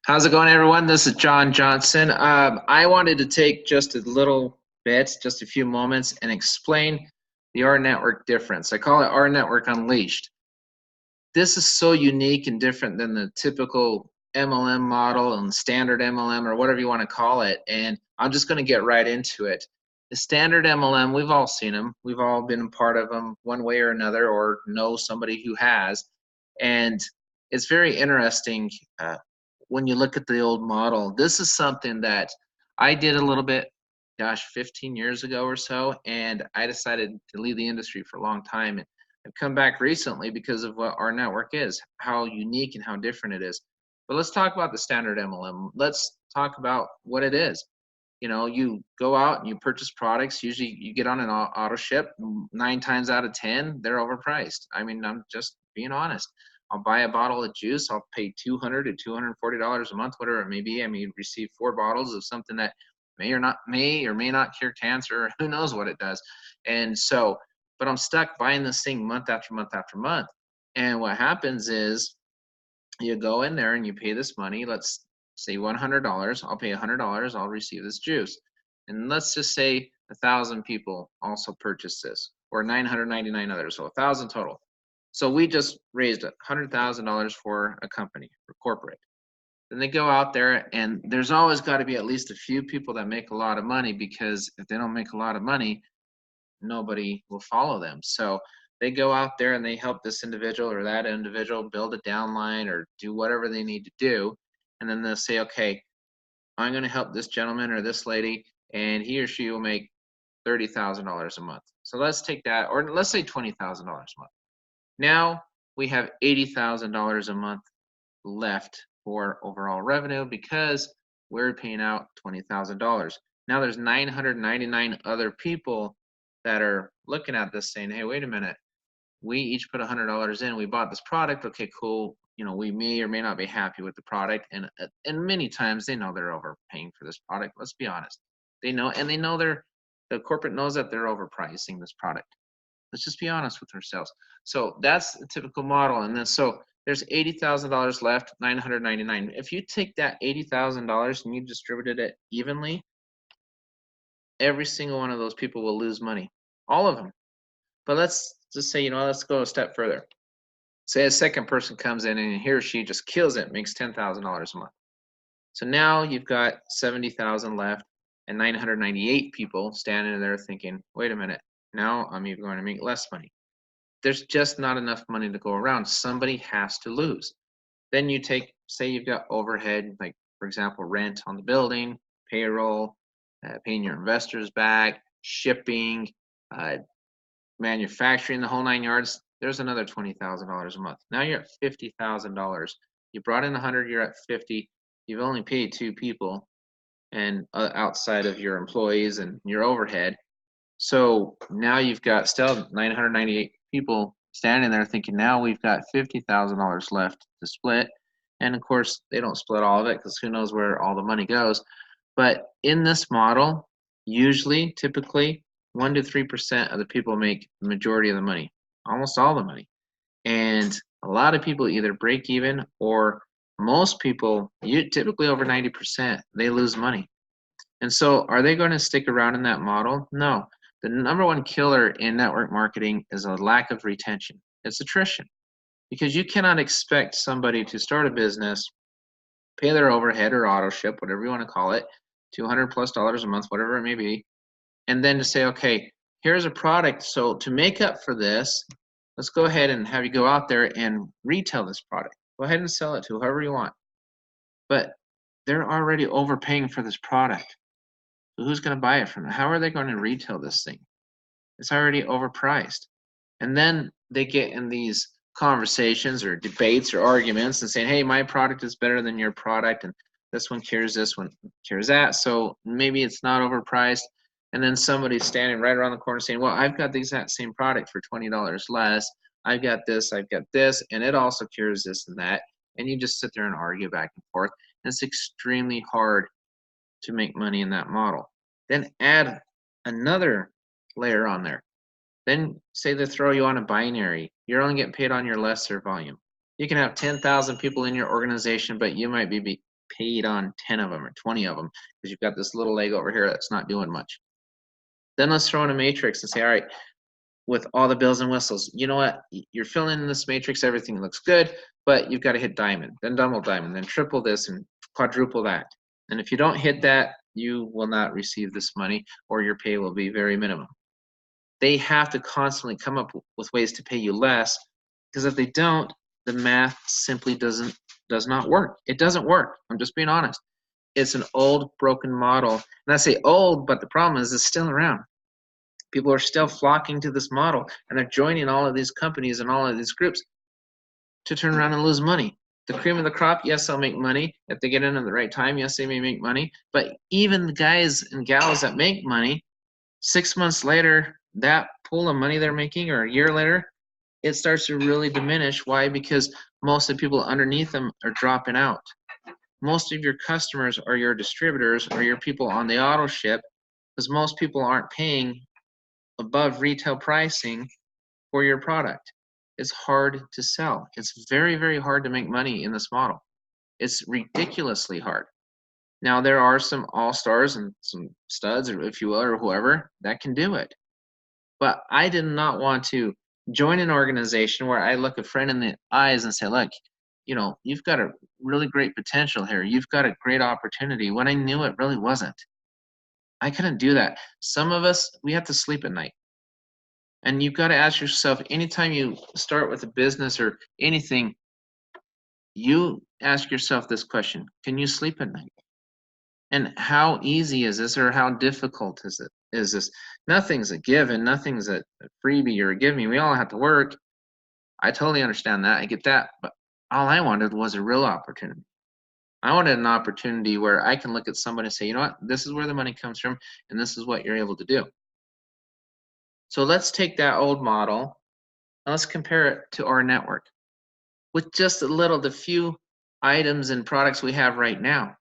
How's it going, everyone? This is John Johnson. I wanted to take just a little bit, just a few moments, and explain the rNetwork difference. I call it rNetwork Unleashed. This is so unique and different than the typical MLM model and standard MLM or whatever you want to call it. And I'm just going to get right into it. The standard MLM, we've all seen them. We've all been a part of them one way or another, or know somebody who has. And it's very interesting when you look at the old model. This is something that I did a little bit, gosh, 15 years ago or so, and I decided to leave the industry for a long time. And I've come back recently because of what rNetwork is, how unique and how different it is. But let's talk about the standard MLM. Let's talk about what it is. You know, you go out and you purchase products. Usually you get on an auto ship. 9 times out of 10, they're overpriced. I mean, I'm just being honest. I'll buy a bottle of juice. I'll pay $200 to $240 a month, whatever it may be. I may receive 4 bottles of something that may or may not cure cancer, or who knows what it does. And so, but I'm stuck buying this thing month after month after month. And what happens is you go in there and you pay this money. Let's say $100. I'll pay $100. I'll receive this juice. And let's just say 1,000 people also purchase this, or 999 others, so 1,000 total. So we just raised $100,000 for a company, for corporate. Then they go out there, and there's always got to be at least a few people that make a lot of money, because if they don't make a lot of money, nobody will follow them. So they go out there and they help this individual or that individual build a downline or do whatever they need to do. And then they'll say, okay, I'm going to help this gentleman or this lady, and he or she will make $30,000 a month. So let's take that, or let's say $20,000 a month. Now we have $80,000 a month left for overall revenue because we're paying out $20,000. Now there's 999 other people that are looking at this saying, hey, wait a minute, we each put $100 in, we bought this product, okay, cool. You know, we may or may not be happy with the product, and many times they know they're overpaying for this product. Let's be honest. They know, and they know the corporate knows that they're overpricing this product. Let's just be honest with ourselves. So that's a typical model. And then so there's $80,000 left, 999. If you take that $80,000 and you distributed it evenly, every single one of those people will lose money, all of them. But let's just say, let's go a step further. Say a second person comes in and he or she just kills it, makes $10,000 a month. So now you've got 70,000 left and 998 people standing there thinking, wait a minute, now I'm even going to make less money. There's just not enough money to go around. Somebody has to lose. Then you take, say you've got overhead, like for example, rent on the building, payroll, paying your investors back, shipping, manufacturing, the whole 9 yards. There's another $20,000 a month. Now you're at $50,000. You brought in 100, you're at 50. You've only paid 2 people, and outside of your employees and your overhead. So now you've got still 998 people standing there thinking, now we've got $50,000 left to split. And of course, they don't split all of it because who knows where all the money goes. But in this model, usually, typically, 1 to 3% of the people make the majority of the money, almost all the money. And a lot of people either break even, or most people, typically over 90%, they lose money. And so are they going to stick around in that model? No. The number one killer in network marketing is a lack of retention. It's attrition. Because you cannot expect somebody to start a business, pay their overhead or auto ship, whatever you want to call it, $200+ a month, whatever it may be, and then to say, okay, here's a product. So to make up for this, let's go ahead and have you go out there and retail this product. Go ahead and sell it to whoever you want. But they're already overpaying for this product. So who's going to buy it from them? How are they going to retail this thing? It's already overpriced. And then they get in these conversations or debates or arguments and saying, hey, my product is better than your product, and this one cures this one cures that, so maybe it's not overpriced. And then somebody's standing right around the corner saying, well, I've got the exact same product for $20 less. I've got this, and it also cures this and that. And you just sit there and argue back and forth. And it's extremely hard to make money in that model. Then add another layer on there. Then say they throw you on a binary. You're only getting paid on your lesser volume. You can have 10,000 people in your organization, but you might be paid on 10 of them or 20 of them because you've got this little leg over here that's not doing much. Then let's throw in a matrix and say, all right, with all the bells and whistles, you know what? You're filling in this matrix, everything looks good, but you've got to hit diamond, then double diamond, then triple this and quadruple that. And if you don't hit that, you will not receive this money or your pay will be very minimum. They have to constantly come up with ways to pay you less, because if they don't, the math simply does not work. It doesn't work. I'm just being honest. It's an old, broken model. And I say old, but the problem is it's still around. People are still flocking to this model, and they're joining all of these companies and all of these groups to turn around and lose money. The cream of the crop, yes, they'll make money. If they get in at the right time, yes, they may make money. But even the guys and gals that make money, 6 months later, that pool of money they're making, or a year later, it starts to really diminish. Why? Because most of the people underneath them are dropping out. Most of your customers are your distributors or your people on the auto ship, because most people aren't paying above retail pricing for your product. It's hard to sell. It's very, very hard to make money in this model. It's ridiculously hard. Now, there are some all-stars and some studs, or if you will, or whoever, that can do it. But I did not want to join an organization where I look a friend in the eyes and say, look, you know, you've got a really great potential here. You've got a great opportunity, when I knew it really wasn't. I couldn't do that. Some of us, we have to sleep at night. And you've got to ask yourself, anytime you start with a business or anything, you ask yourself this question: can you sleep at night? And how easy is this, or how difficult is it? Is this? Nothing's a given, nothing's a freebie or a give me. We all have to work. I totally understand that. I get that. But all I wanted was a real opportunity. I wanted an opportunity where I can look at somebody and say, you know what, this is where the money comes from, and this is what you're able to do. So let's take that old model and let's compare it to our network with just the few items and products we have right now.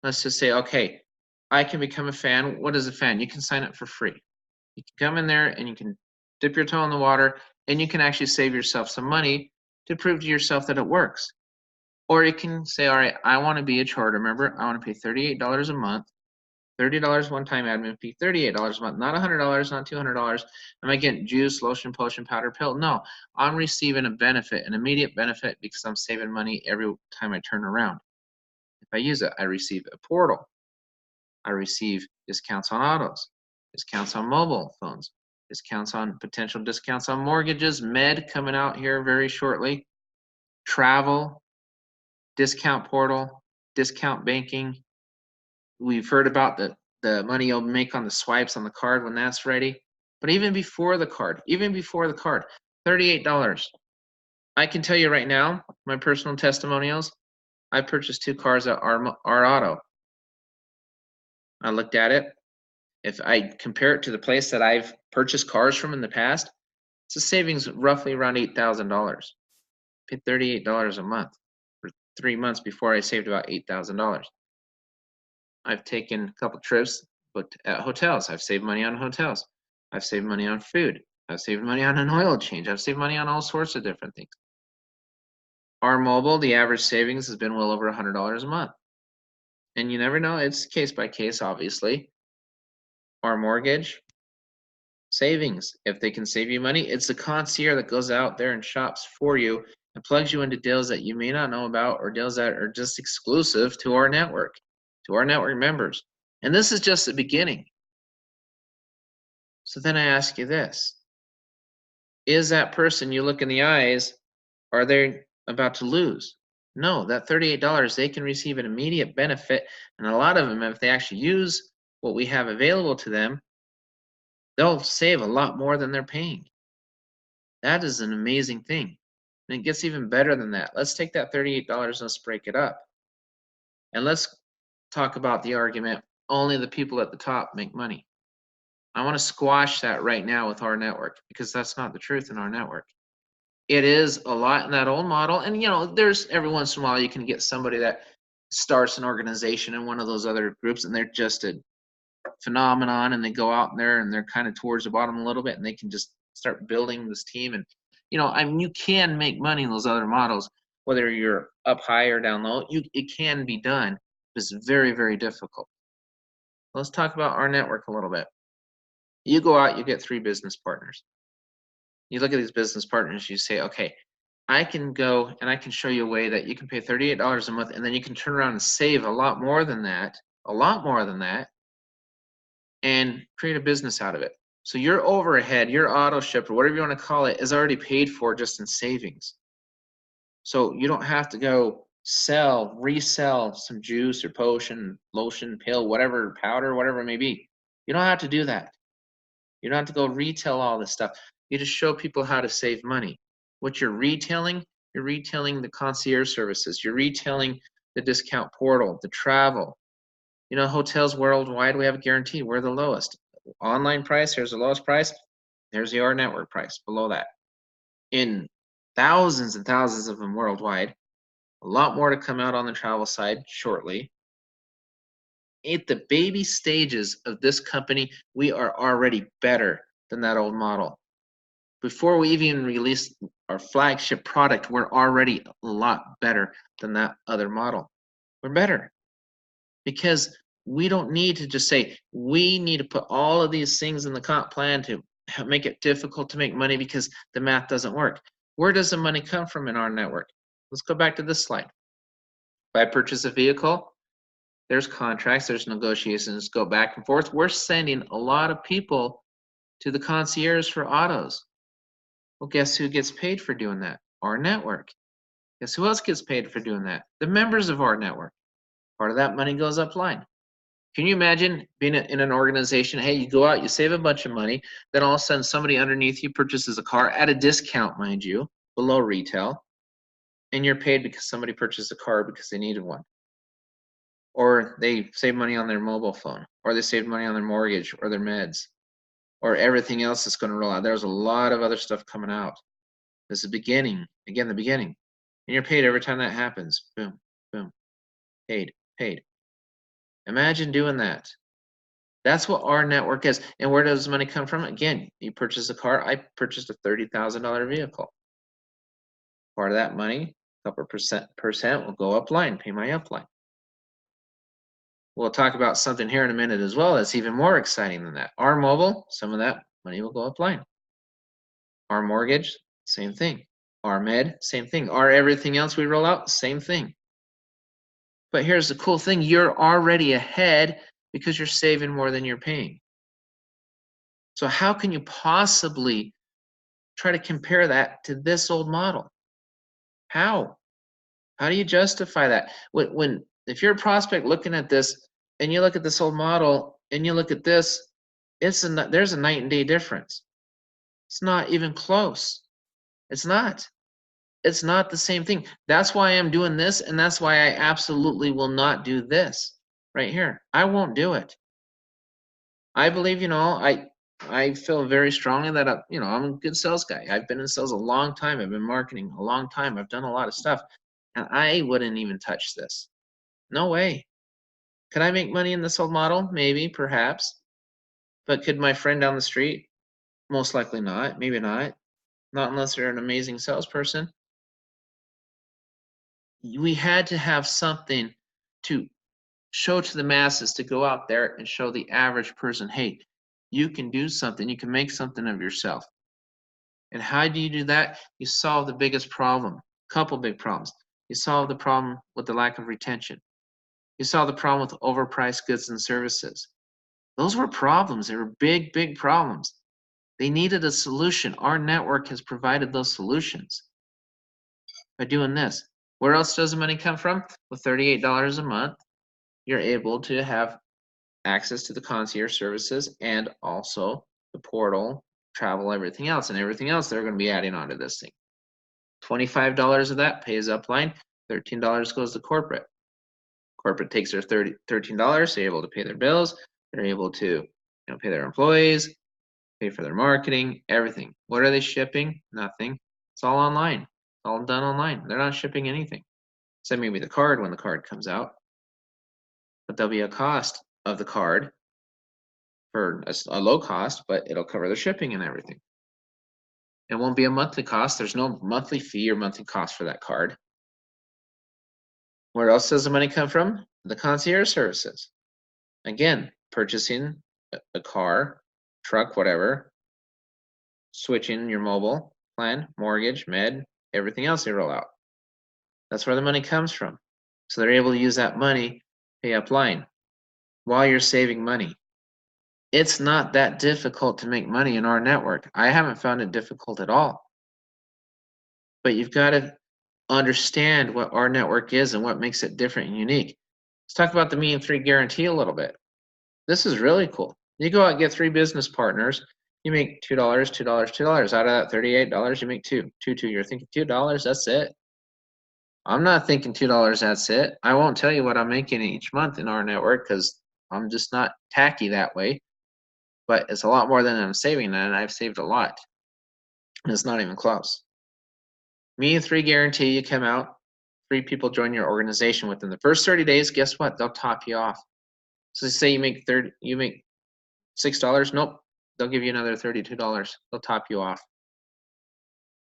Let's just say, okay, I can become a fan. What is a fan? You can sign up for free. You can come in there and you can dip your toe in the water, and you can actually save yourself some money to prove to yourself that it works. Or you can say, all right, I want to be a charter member. I want to pay $38 a month. $30 one-time admin fee, $38 a month, not $100, not $200. Am I getting juice, lotion, potion, powder, pill? No, I'm receiving a benefit, an immediate benefit, because I'm saving money every time I turn around. If I use it, I receive a portal. I receive discounts on autos, discounts on mobile phones, discounts on potential discounts on mortgages, med coming out here very shortly, travel, discount portal, discount banking. We've heard about the money you'll make on the swipes on the card when that's ready. But even before the card, $38. I can tell you right now, my personal testimonials, I purchased 2 cars at our auto. I looked at it. If I compare it to the place that I've purchased cars from in the past, it's a savings roughly around $8,000. Paid $38 a month for 3 months before I saved about $8,000. I've taken a couple trips booked at hotels. I've saved money on hotels. I've saved money on food. I've saved money on an oil change. I've saved money on all sorts of different things. Our mobile, the average savings has been well over $100 a month. And you never know, it's case by case, obviously. Our mortgage, savings. If they can save you money, it's the concierge that goes out there and shops for you and plugs you into deals that you may not know about, or deals that are just exclusive to our network members. And this is just the beginning. So then I ask you this: is that person you look in the eyes, are they about to lose? No, that $38, they can receive an immediate benefit. And a lot of them, if they actually use what we have available to them, they'll save a lot more than they're paying. That is an amazing thing. And it gets even better than that. Let's take that $38 and let's break it up. And let's talk about the argument, only the people at the top make money. I want to squash that right now with our network, because that's not the truth in our network. It is a lot in that old model. And, you know, there's every once in a while you can get somebody that starts an organization in one of those other groups, and they're just a phenomenon, and they go out there and they're kind of towards the bottom a little bit, and they can just start building this team. And, you know, I mean, you can make money in those other models. whether you're up high or down low, it can be done, but it's very, very difficult. Let's talk about our network a little bit. You go out, you get 3 business partners. You look at these business partners, you say, okay, I can go and I can show you a way that you can pay $38 a month, and then you can turn around and save a lot more than that, and create a business out of it. So your overhead, your auto ship, or whatever you want to call it, is already paid for just in savings. So you don't have to go resell some juice or potion, lotion, pill, whatever, powder, whatever it may be. You don't have to do that. You don't have to go retail all this stuff. You just show people how to save money. What you're retailing the concierge services. You're retailing the discount portal, the travel. You know, hotels worldwide, we have a guarantee. We're the lowest. Online price, here's the lowest price. There's the rNetwork price below that. In thousands and thousands of them worldwide. A lot more to come out on the travel side shortly. At the baby stages of this company, we are already better than that old model. Before we even release our flagship product, we're already a lot better than that other model. We're better because we don't need to just say, we need to put all of these things in the comp plan to make it difficult to make money because the math doesn't work. Where does the money come from in our network? Let's go back to this slide. If I purchase a vehicle, there's contracts, there's negotiations, go back and forth. We're sending a lot of people to the concierge for autos. Well, guess who gets paid for doing that? Our network. Guess who else gets paid for doing that? The members of our network. Part of that money goes upline. Can you imagine being in an organization, hey, you go out, you save a bunch of money, then all of a sudden somebody underneath you purchases a car at a discount, mind you, below retail, and you're paid because somebody purchased a car because they needed one. Or they save money on their mobile phone, or they save money on their mortgage or their meds, or everything else that's going to roll out. There's a lot of other stuff coming out. This is the beginning, again, the beginning. And you're paid every time that happens. Boom, boom, paid. Imagine doing that. That's what our network is. And where does money come from? Again, you purchase a car. I purchased a $30,000 vehicle. Part of that money, a couple percent will go upline, pay my upline. We'll talk about something here in a minute as well that's even more exciting than that. Our mobile, some of that money will go upline. Our mortgage, same thing. Our med, same thing. Our everything else we roll out, same thing. But here's the cool thing. You're already ahead because you're saving more than you're paying. So how can you possibly try to compare that to this old model? How? How do you justify that? If you're a prospect looking at this and you look at this old model and you look at this, there's a night and day difference. It's not even close. It's not. It's not the same thing. That's why I'm doing this, and that's why I absolutely will not do this right here. I won't do it. I believe, I feel very strongly that, I'm a good sales guy. I've been in sales a long time. I've been marketing a long time. I've done a lot of stuff, and I wouldn't even touch this. No way. Could I make money in this old model? Maybe, perhaps. But could my friend down the street? Most likely not. Maybe not. Not unless they're an amazing salesperson. We had to have something to show to the masses, to go out there and show the average person, hey, you can do something. You can make something of yourself. And how do you do that? You solve the biggest problem. Couple big problems. You solve the problem with the lack of retention. You solve the problem with overpriced goods and services. Those were problems. They were big, big problems. They needed a solution. Our network has provided those solutions by doing this. Where else does the money come from? With $38 a month, you're able to have access to the concierge services and also the portal, travel, everything else. And everything else they're going to be adding onto this thing. $25 of that pays upline. $13 goes to corporate. Corporate takes their $13, they're able to pay their bills. They're able to pay their employees, pay for their marketing, everything. What are they shipping? Nothing. It's all online. It's all done online. They're not shipping anything. Except maybe the card when the card comes out. But there'll be a cost of the card for a low cost, but it'll cover the shipping and everything. It won't be a monthly cost. There's no monthly fee or monthly cost for that card. Where else does the money come from? The concierge services. Again, purchasing a car, truck, whatever, switching your mobile plan, mortgage, med, everything else they roll out. That's where the money comes from. So they're able to use that money, pay upline, while you're saving money. It's not that difficult to make money in our network. I haven't found it difficult at all. But you've got to understand what our network is and what makes it different and unique. Let's talk about the mean 3 guarantee a little bit. This is really cool. You go out and get 3 business partners. You make $2, $2, $2. Out of that $38, you make $2. You're thinking $2, that's it. I'm not thinking $2, that's it. I won't tell you what I'm making each month in our network because I'm just not tacky that way. But it's a lot more than I'm saving, and I've saved a lot. And it's not even close. Me 3 guarantee, you come out, 3 people join your organization within the first 30 days, guess what? They'll top you off. So say you make $6, nope, they'll give you another $32. They'll top you off.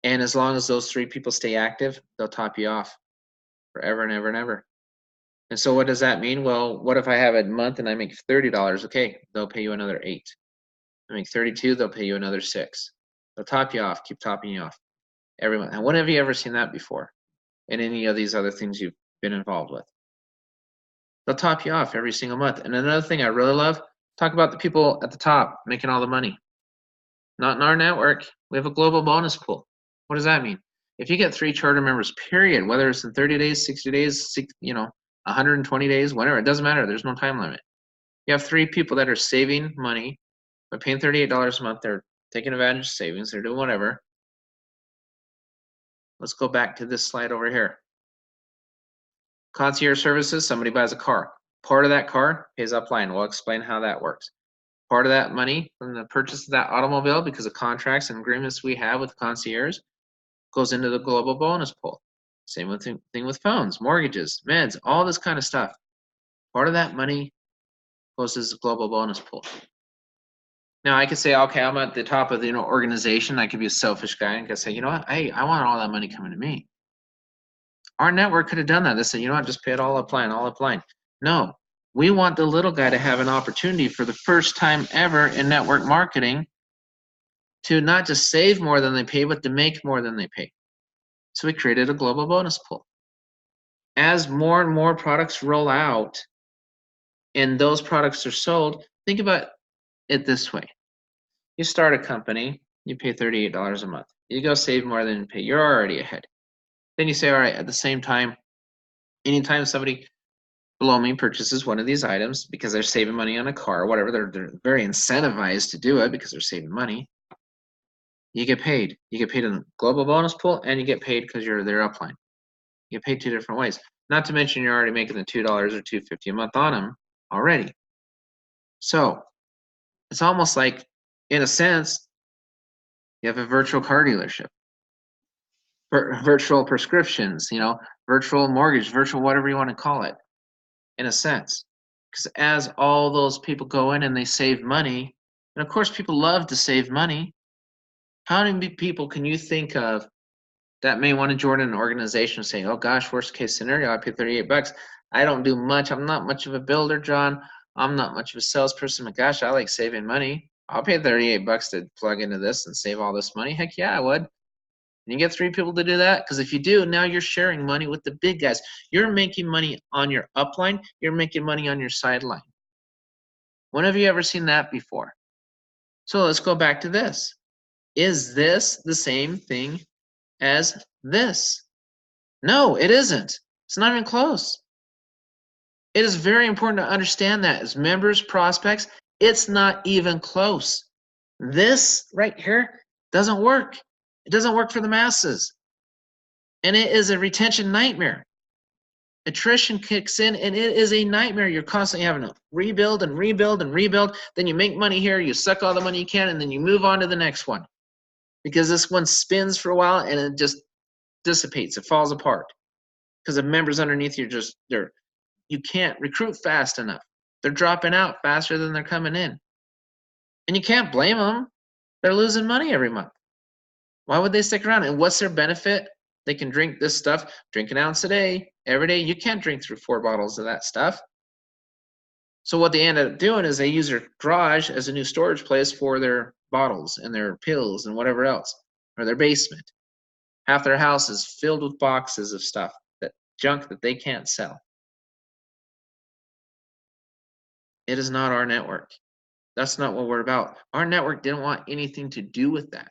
And as long as those 3 people stay active, they'll top you off forever and ever and ever. And so what does that mean? Well, what if I have a month and I make $30? Okay, they'll pay you another 8. I make 32, they'll pay you another 6. They'll top you off, keep topping you off every month. And when have you ever seen that before in any of these other things you've been involved with? They'll top you off every single month. And another thing I really love, talk about the people at the top making all the money. Not in our network. We have a global bonus pool. What does that mean? If you get 3 charter members, period, whether it's in 30 days, 60 days, 120 days, whatever, it doesn't matter. There's no time limit. You have 3 people that are saving money. They're paying $38 a month. They're taking advantage of savings. They're doing whatever. Let's go back to this slide over here. Concierge services, somebody buys a car. Part of that car pays upline. We'll explain how that works. Part of that money from the purchase of that automobile, because of contracts and agreements we have with concierge, goes into the global bonus pool. Same thing with phones, mortgages, meds, all this kind of stuff. Part of that money goes to the global bonus pool. Now I could say, okay, I'm at the top of the organization. I could be a selfish guy and could say, you know what, hey, I want all that money coming to me. Our network could have done that. They said, you know what, just pay it all upline. No, we want the little guy to have an opportunity for the first time ever in network marketing to not just save more than they pay, but to make more than they pay. So we created a global bonus pool. As more and more products roll out and those products are sold, think about it this way. You start a company, you pay $38 a month. You go save more than you pay, you're already ahead. Then you say, all right, at the same time, anytime somebody below me purchases one of these items because they're saving money on a car or whatever, they're very incentivized to do it because they're saving money, you get paid. You get paid in the global bonus pool and you get paid because you're their upline. You get paid 2 different ways. Not to mention you're already making the $2 or $2.50 a month on them already. So it's almost like, in a sense, you have a virtual car dealership. Virtual prescriptions, virtual mortgage, virtual whatever you want to call it, in a sense. Because as all those people go in and they save money, and of course people love to save money, how many people can you think of that may want to join an organization and say, oh gosh, worst case scenario, I pay $38. I don't do much. I'm not much of a builder, John. I'm not much of a salesperson, but gosh, I like saving money. I'll pay $38 to plug into this and save all this money. Heck yeah, I would. And you get 3 people to do that, because if you do, now you're sharing money with the big guys. You're making money on your upline. You're making money on your sideline. When have you ever seen that before? So let's go back to this. Is this the same thing as this? No, it isn't. It's not even close. It is very important to understand that as members, prospects, it's not even close. This right here doesn't work. It doesn't work for the masses. And it is a retention nightmare. Attrition kicks in and it is a nightmare. You're constantly having to rebuild and rebuild and rebuild. Then you make money here, you suck all the money you can, and then you move on to the next one. Because this one spins for a while and it just dissipates. It falls apart. Because the members underneath you you can't recruit fast enough. They're dropping out faster than they're coming in. And you can't blame them. They're losing money every month. Why would they stick around? And what's their benefit They can drink this stuff, drink an ounce a day, every day. You can't drink through 4 bottles of that stuff. So what they end up doing is they use their garage as a new storage place for their bottles and their pills and whatever else, or their basement. Half their house is filled with boxes of stuff, that junk that they can't sell. It is not our network. That's not what we're about. Our network didn't want anything to do with that.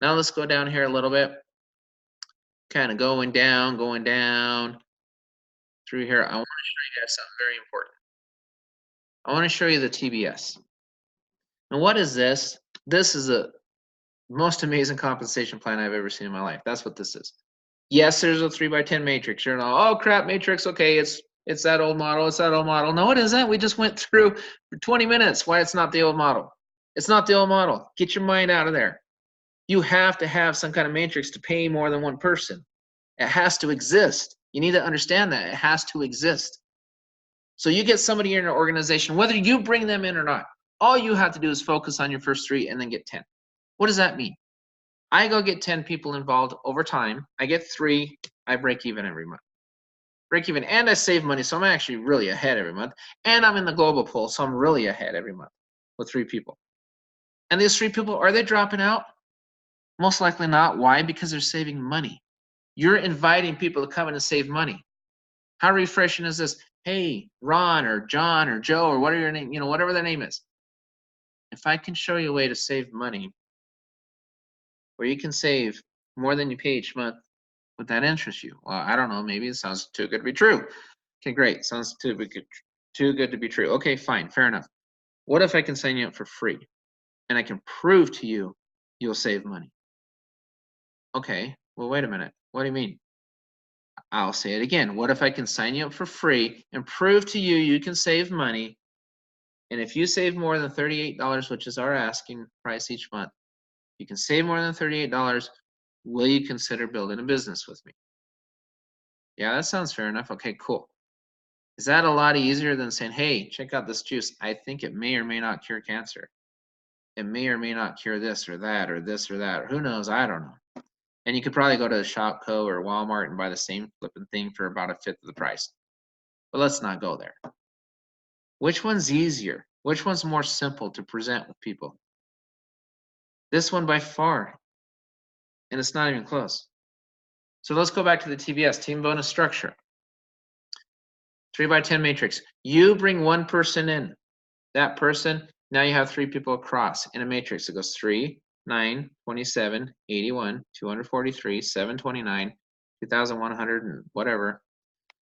Now let's go down here a little bit. Kind of going down through here. I want to show you guys something very important. I want to show you the TBS. And what is this? This is the most amazing compensation plan I've ever seen in my life. That's what this is. Yes, there's a 3x10 matrix. You're not, oh crap, matrix. Okay, it's that old model. It's that old model. No, it isn't. We just went through for 20 minutes why it's not the old model. It's not the old model. Get your mind out of there. You have to have some kind of matrix to pay more than one person. It has to exist. You need to understand that. It has to exist. So you get somebody in your organization, whether you bring them in or not, all you have to do is focus on your first 3 and then get 10. What does that mean? I go get 10 people involved over time. I get 3. I break even every month. Break even, and I save money, so I'm actually really ahead every month. And I'm in the global pool, so I'm really ahead every month with 3 people. And these 3 people, are they dropping out? Most likely not. Why? Because they're saving money. You're inviting people to come in and save money. How refreshing is this? Hey, Ron or John or Joe or whatever your name, whatever their name is. If I can show you a way to save money where you can save more than you pay each month, would that interest you? Well, I don't know. Maybe it sounds too good to be true. Okay, great. Sounds too good to be true. Okay, fine. Fair enough. What if I can sign you up for free and I can prove to you you'll save money? Okay, well, wait a minute. What do you mean? I'll say it again. What if I can sign you up for free and prove to you you can save money? And if you save more than $38, which is our asking price each month, you can save more than $38. Will you consider building a business with me? Yeah, that sounds fair enough. Okay, cool. Is that a lot easier than saying, hey, check out this juice. I think it may or may not cure cancer. It may or may not cure this or that or this or that. Or who knows? I don't know. And you could probably go to Shopko or Walmart and buy the same flipping thing for about 1/5 of the price. But let's not go there. Which one's easier? Which one's more simple to present with people? This one by far. And it's not even close. So let's go back to the TBS, team bonus structure. 3x10 matrix. You bring one person in. That person, now you have 3 people across in a matrix. It goes 3, 9, 27, 81, 243, 729, 2,100, and whatever.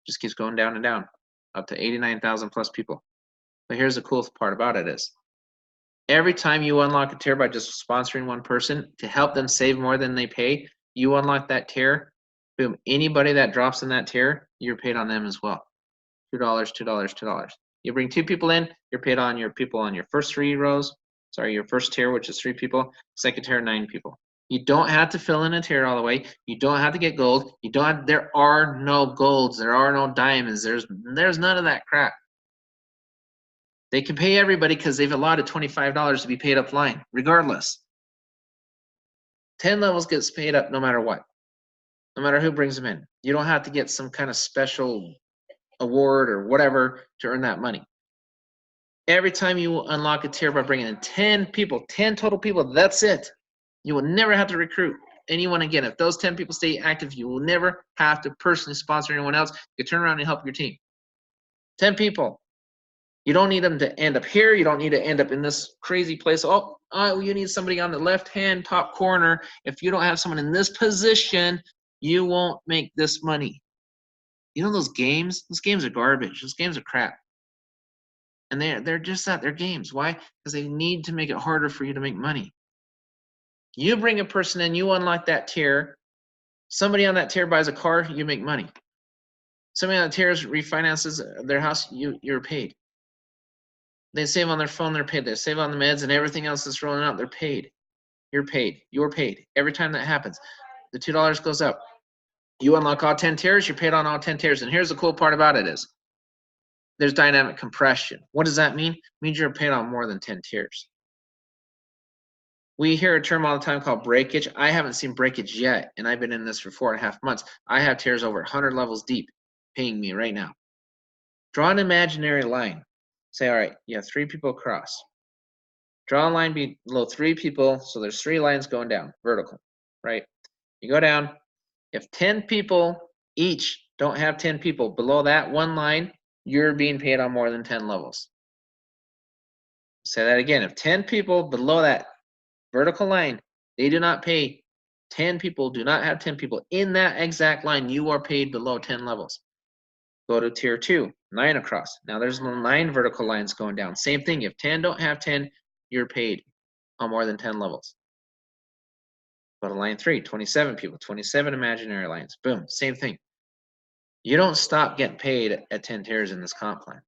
Just keeps going down and down, up to 89,000 plus people. But here's the cool part about it is, every time you unlock a tier by just sponsoring one person to help them save more than they pay, you unlock that tier, boom, anybody that drops in that tier, you're paid on them as well. $2, $2, $2. You bring 2 people in, you're paid on your people on your first 3 rows. Sorry, your first tier, which is 3 people. Second tier, 9 people. You don't have to fill in a tier all the way. You don't have to get gold. You don't have, there are no golds. There are no diamonds. There's none of that crap. They can pay everybody because they've allotted $25 to be paid up line, regardless. 10 levels gets paid up no matter what. No matter who brings them in. You don't have to get some kind of special award or whatever to earn that money. Every time you unlock a tier by bringing in 10 people, 10 total people, that's it. You will never have to recruit anyone again. If those 10 people stay active, you will never have to personally sponsor anyone else. You turn around and help your team. 10 people. You don't need them to end up here. You don't need to end up in this crazy place. Oh, you need somebody on the left-hand top corner. If you don't have someone in this position, you won't make this money. You know those games? Those games are garbage. Those games are crap. And they're just that. They're games. Why? Because they need to make it harder for you to make money. You bring a person in, you unlock that tier. Somebody on that tier buys a car, you make money. Somebody on that tier refinances their house, you're paid. They save on their phone, they're paid. They save on the meds and everything else that's rolling out, they're paid. You're paid. You're paid. Every time that happens, the $2 goes up. You unlock all 10 tiers, you're paid on all 10 tiers. And here's the cool part about it is, there's dynamic compression. What does that mean? It means you're paid on more than 10 tiers. We hear a term all the time called breakage. I haven't seen breakage yet, and I've been in this for 4.5 months. I have tiers over 100 levels deep paying me right now. Draw an imaginary line. Say, all right, you have 3 people across. Draw a line below 3 people, so there's 3 lines going down, vertical, right? You go down. If 10 people each don't have 10 people below that one line, you're being paid on more than 10 levels. Say that again. If 10 people below that vertical line, they do not pay 10 people, do not have 10 people in that exact line, you are paid below 10 levels. Go to tier 2, 9 across. Now there's 9 vertical lines going down. Same thing. If 10 don't have 10, you're paid on more than 10 levels. Go to line 3, 27 people, 27 imaginary lines. Boom, same thing. You don't stop getting paid at 10 tiers in this comp plan.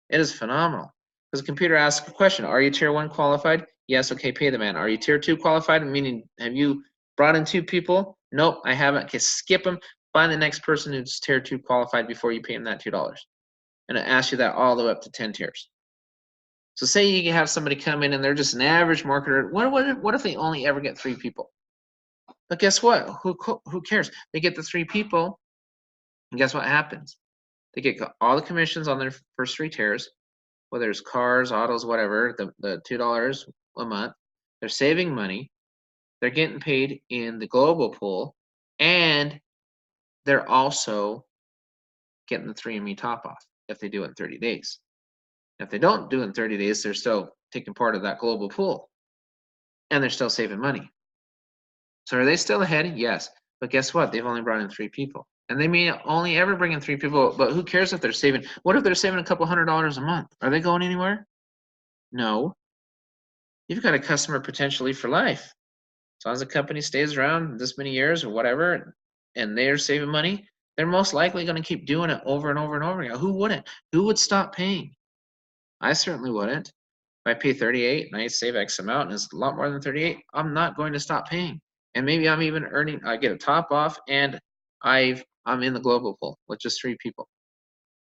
It is phenomenal. Because the computer asks a question, are you tier 1 qualified? Yes, okay, pay the man. Are you tier 2 qualified? Meaning, have you brought in 2 people? Nope, I haven't. Okay, skip them. Find the next person who's tier 2 qualified before you pay them that $2. And it asks you that all the way up to 10 tiers. So say you can have somebody come in and they're just an average marketer. What if they only ever get 3 people? But guess what? Who cares? They get the 3 people, and guess what happens? They get all the commissions on their first 3 tiers, whether it's cars, autos, whatever, the $2 a month. They're saving money. They're getting paid in the global pool, and they're also getting the 3andMe top off if they do it in 30 days. If they don't do it in 30 days, they're still taking part of that global pool, and they're still saving money. So are they still ahead? Yes. But guess what? They've only brought in 3 people. And they may only ever bring in 3 people, but who cares if they're saving? What if they're saving a couple $100 a month? Are they going anywhere? No. You've got a customer potentially for life. As long as the company stays around this many years or whatever, and they're saving money, they're most likely going to keep doing it over and over and over again. Who wouldn't? Who would stop paying? I certainly wouldn't. If I pay 38 and I save X amount and it's a lot more than 38, I'm not going to stop paying. And maybe I'm even earning, I get a top off and I'm in the global pool with just 3 people.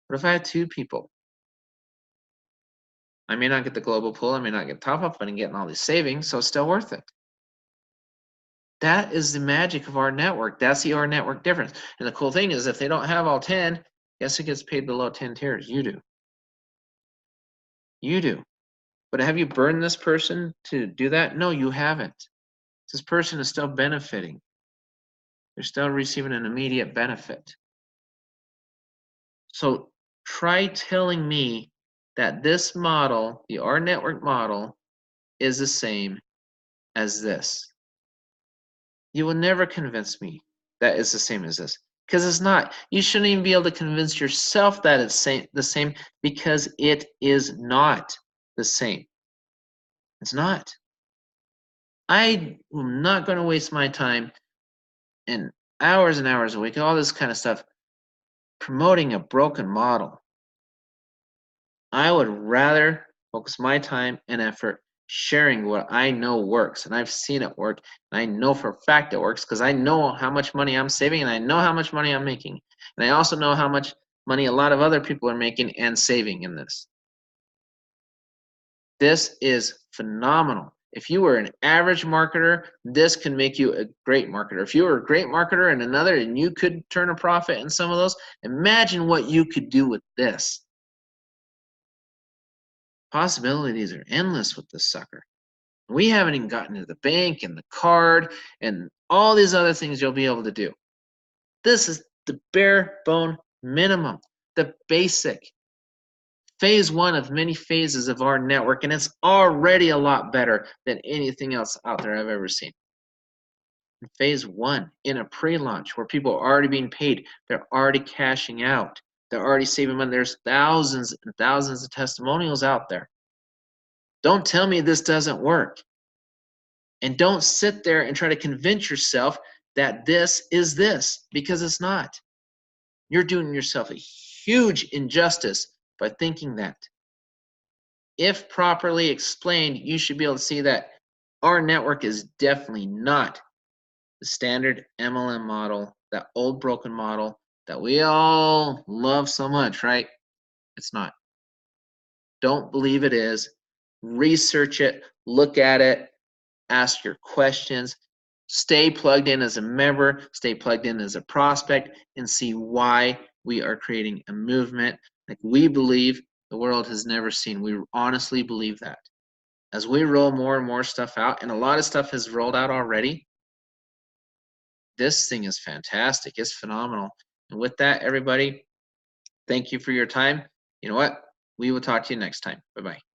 But if I had 2 people, I may not get the global pool, I may not get top off, but I'm getting all these savings, so it's still worth it. That is the magic of our network. That's the rNetwork difference. And the cool thing is if they don't have all 10, guess who gets paid below 10 tiers? You do. You do. But have you burned this person to do that? No, you haven't. This person is still benefiting. They're still receiving an immediate benefit. So try telling me that this model, the rNetwork model, is the same as this. You will never convince me that it's the same as this, because it's not. You shouldn't even be able to convince yourself that it's the same, because it is not the same. It's not. I am not going to waste my time and hours a week, all this kind of stuff, promoting a broken model. I would rather focus my time and effort sharing what I know works, and I've seen it work, and I know for a fact it works because I know how much money I'm saving, and I know how much money I'm making, and I also know how much money a lot of other people are making and saving in this. This is phenomenal. If you were an average marketer, this can make you a great marketer. If you were a great marketer and another, and you could turn a profit in some of those, imagine what you could do with this. Possibilities are endless with this sucker. We haven't even gotten to the bank and the card and all these other things you'll be able to do. This is the bare bone minimum, the basic. Phase 1 of many phases of our network, and it's already a lot better than anything else out there I've ever seen. In phase 1, in a pre-launch where people are already being paid, they're already cashing out, they're already saving money. There's thousands and thousands of testimonials out there. Don't tell me this doesn't work. And don't sit there and try to convince yourself that this is this, because it's not. You're doing yourself a huge injustice by thinking that. If properly explained, you should be able to see that rNetwork is definitely not the standard MLM model, that old broken model that we all love so much, right? It's not. Don't believe it is. Research it, look at it, ask your questions, stay plugged in as a member, stay plugged in as a prospect, and see why we are creating a movement like we believe the world has never seen. We honestly believe that. As we roll more and more stuff out, and a lot of stuff has rolled out already, this thing is fantastic. It's phenomenal. And with that, everybody, thank you for your time. You know what? We will talk to you next time. Bye-bye.